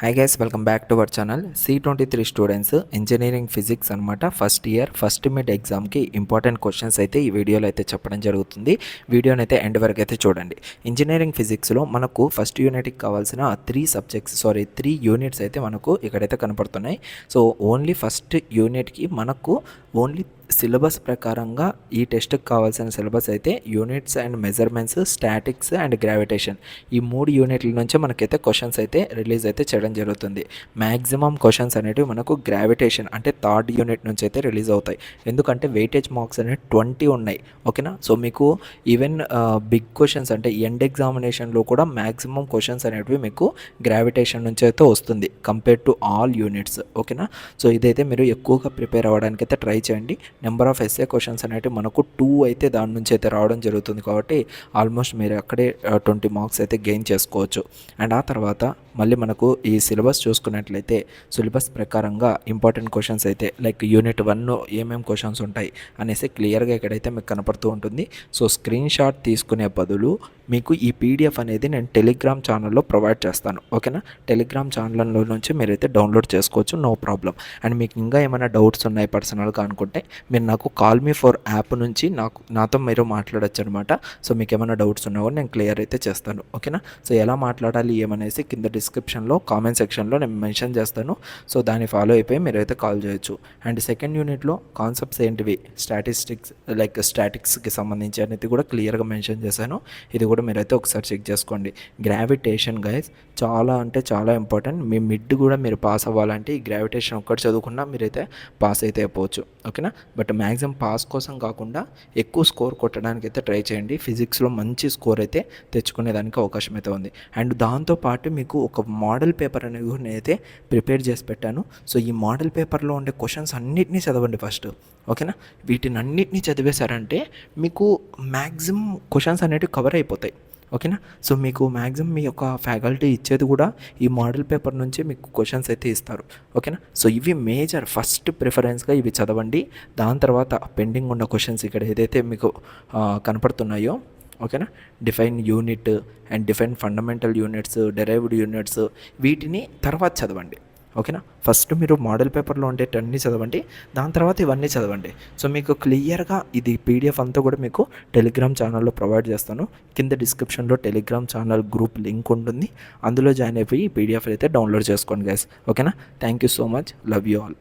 Hi guys, welcome back to our channel. C23 students engineering physics అనమాట. First year first mid ఎగ్జామ్కి important questions అయితే ఈ వీడియోలో అయితే చెప్పడం జరుగుతుంది. వీడియోని అయితే ఎండ్ వరకు అయితే చూడండి. ఇంజనీరింగ్ ఫిజిక్స్లో మనకు ఫస్ట్ యూనిట్కి కావాల్సిన 3 యూనిట్స్ అయితే మనకు ఇక్కడైతే కనపడుతున్నాయి. సో ఓన్లీ ఫస్ట్ యూనిట్కి మనకు ఓన్లీ సిలబస్ ప్రకారంగా ఈ టెస్ట్కి కావాల్సిన సిలబస్ అయితే units and measurements, statics and gravitation, ఈ 3 యూనిట్ల నుంచి మనకైతే క్వశ్చన్స్ అయితే రిలీజ్ అయితే చేయడం జరుగుతుంది. మ్యాక్సిమం క్వశ్చన్స్ అనేవి మనకు గ్రావిటేషన్ అంటే థర్డ్ యూనిట్ నుంచి అయితే రిలీజ్ అవుతాయి. ఎందుకంటే వెయిటేజ్ మార్క్స్ అనేవి 20 ఉన్నాయి. ఓకేనా. సో మీకు ఈవెన్ బిగ్ క్వశ్చన్స్ అంటే ఎండ్ ఎగ్జామినేషన్లో కూడా మ్యాక్సిమం క్వశ్చన్స్ అనేవి మీకు గ్రావిటేషన్ నుంచి అయితే వస్తుంది కంపేర్ టు ఆల్ యూనిట్స్. ఓకేనా. సో ఇదైతే మీరు ఎక్కువగా ప్రిపేర్ అవ్వడానికి అయితే ట్రై చేయండి. నెంబర్ ఆఫ్ ఎస్ఏ క్వశ్చన్స్ అనేవి మనకు 2 అయితే దాని నుంచి అయితే రావడం జరుగుతుంది. కాబట్టి ఆల్మోస్ట్ మీరు అక్కడే 20 మార్క్స్ అయితే గెయిన్ చేసుకోవచ్చు. అండ్ ఆ తర్వాత మళ్ళీ మనకు ఈ సిలబస్ చూసుకున్నట్లయితే సిలబస్ ప్రకారంగా ఇంపార్టెంట్ క్వశ్చన్స్ అయితే లైక్ యూనిట్ 1 ఏమేమి క్వశ్చన్స్ ఉంటాయి అనేసి క్లియర్గా ఇక్కడైతే మీకు కనపడుతూ ఉంటుంది. సో స్క్రీన్ షాట్ తీసుకునే బదులు మీకు ఈ పీడిఎఫ్ అనేది నేను టెలిగ్రామ్ ఛానల్లో ప్రొవైడ్ చేస్తాను. ఓకేనా. టెలిగ్రామ్ ఛానల్లో నుంచి మీరైతే డౌన్లోడ్ చేసుకోవచ్చు, నో ప్రాబ్లం. అండ్ మీకు ఇంకా ఏమైనా డౌట్స్ ఉన్నాయి పర్సనల్గా అనుకుంటే మీరు నాకు కాల్ మీ ఫర్ యాప్ నుంచి నాతో మీరు మాట్లాడచ్చు అనమాట. సో మీకు ఏమైనా డౌట్స్ ఉన్నా కూడా నేను క్లియర్ అయితే చేస్తాను. ఓకేనా. సో ఎలా మాట్లాడాలి ఏమనేసి కింద డిస్క్రిప్షన్లో కామెంట్ సెక్షన్లో నేను మెన్షన్ చేస్తాను. సో దాన్ని ఫాలో అయిపోయి మీరైతే కాల్ చేయొచ్చు. అండ్ సెకండ్ యూనిట్లో కాన్సెప్ట్స్ ఏంటివి, స్టాటిక్స్కి సంబంధించి అనేది కూడా క్లియర్గా మెన్షన్ చేశాను. ఇది కూడా మీరైతే ఒకసారి చెక్ చేసుకోండి. గ్రావిటేషన్ గైస్ చాలా అంటే చాలా ఇంపార్టెంట్. మీ మిడ్ కూడా మీరు పాస్ అవ్వాలంటే ఈ గ్రావిటేషన్ ఒక్కటి చదువుకున్నా మీరైతే పాస్ అయితే అయిపోవచ్చు. ఓకేనా. బట్ మ్యాక్సిమం పాస్ కోసం కాకుండా ఎక్కువ స్కోర్ కొట్టడానికి అయితే ట్రై చేయండి. ఫిజిక్స్లో మంచి స్కోర్ అయితే తెచ్చుకునేదానికి అవకాశం అయితే ఉంది. అండ్ దాంతోపాటు మీకు ఒక మోడల్ పేపర్ అనేది కూడా నేనైతే ప్రిపేర్ చేసి పెట్టాను. సో ఈ మోడల్ పేపర్లో ఉండే క్వశ్చన్స్ అన్నిటినీ చదవండి ఫస్ట్. ఓకేనా. వీటిని అన్నిటినీ చదివేశారంటే మీకు మ్యాక్సిమం క్వశ్చన్స్ అనేవి కవర్ అయిపోతాయి. ఓకేనా. సో మీకు మ్యాక్సిమం మీ యొక్క ఫ్యాకల్టీ ఇచ్చేది కూడా ఈ మోడల్ పేపర్ నుంచి మీకు క్వశ్చన్స్ అయితే ఇస్తారు. ఓకేనా. సో ఇవి మేజర్ ఫస్ట్ ప్రిఫరెన్స్గా ఇవి చదవండి. దాని తర్వాత పెండింగ్ ఉన్న క్వశ్చన్స్ ఇక్కడ ఏదైతే మీకు కనపడుతున్నాయో, ఓకేనా, define unit and define fundamental units, derived units, వీటిని తర్వాత చదవండి. ఓకేనా. ఫస్ట్ మీరు మోడల్ పేపర్లో ఉండే అన్నీ చదవండి, దాని తర్వాత ఇవన్నీ చదవండి. సో మీకు క్లియర్గా ఇది పీడిఎఫ్ అంతా కూడా మీకు టెలిగ్రామ్ ఛానల్లో ప్రొవైడ్ చేస్తాను. కింద డిస్క్రిప్షన్లో టెలిగ్రామ్ ఛానల్ గ్రూప్ లింక్ ఉంటుంది, అందులో జాయిన్ అయిపోయి ఈ పీడిఎఫ్ అయితే డౌన్లోడ్ చేసుకోండి గైస్. ఓకేనా. Thank you so much. Love you all.